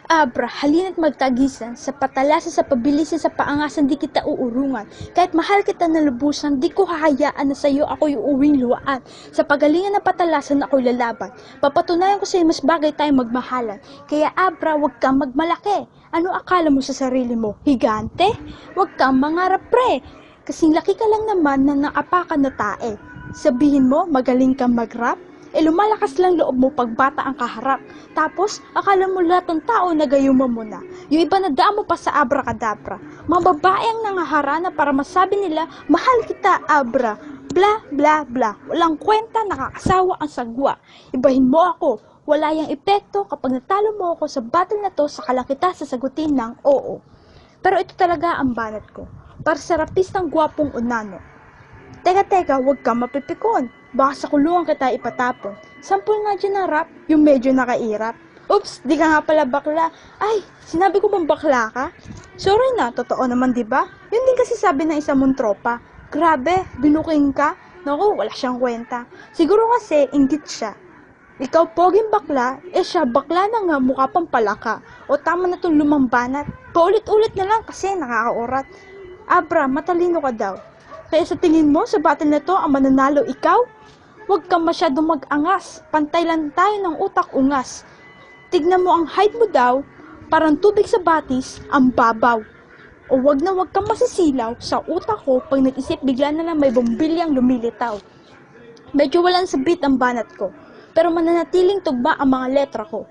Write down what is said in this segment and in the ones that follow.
Abra, halina't magtagisan, sa patalasan, sa pabilisan, sa paangasan, di kita uurungan. Kahit mahal kita na lubusan, di ko hahayaan na sa'yo ako'y uuwing luwaan. Sa pagalingan ng patalasan, ako'y lalaban. Papatunayan ko sa'yo, mas bagay tayo magmahalan. Kaya Abra, huwag kang magmalaki. Ano akala mo sa sarili mo? Higante? Huwag kang mangarap, pre. Kasing laki ka lang naman na naapakan na tae. Sabihin mo, magaling kang mag-rap? Lumalakas lang loob mo pag bata ang kaharap. Tapos, akala mo lahat ng tao nagayuma mo na. Yung iba na daan mo pa sa abracadabra. Mga babae ang nangaharana para masabi nila, mahal kita, Abra. Bla, bla, bla. Walang kwenta, nakakasawa ang sagwa. Ibahin mo ako. Wala yang epekto kapag natalo mo ako sa battle na to, saka lang kita sasagutin ng oo. Pero ito talaga ang banat ko. Para sa rapistang gwapong unano. Teka, huwag kang mapipikon. Baka sa kulungan kita ipatapon. Sampol nga dyan na rap, yung medyo nakairap. Oops, di ka nga pala bakla. Ay, sinabi ko bang bakla ka? Sorry na, totoo naman diba? Yun din kasi sabi ng isa mong tropa. Grabe, binuking ka? Naku, wala siyang kwenta. Siguro kasi, inggit siya. Ikaw poging bakla, siya bakla na nga mukha pang palaka. O tama na itong lumang banat. Paulit-ulit na lang kasi nakakaorat. Abra, matalino ka daw. Kaya sa tingin mo, sa battle na to, ang mananalo ikaw? Huwag kang masyadong mag-angas. Pantay lang tayo ng utak ungas. Tignan mo ang height mo daw, parang tubig sa batis, ang babaw. O wag kang masisilaw, sa utak ko, pag nag-isip, bigla na lang may bombilyang lumilitaw. Medyo walang sabit ang banat ko, pero mananatiling tugma ang mga letra ko.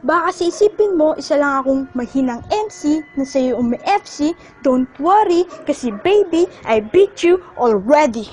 Baka isipin mo, isa lang akong mahinang MC na sa'yo umi-FC. Don't worry, kasi baby, I beat you already.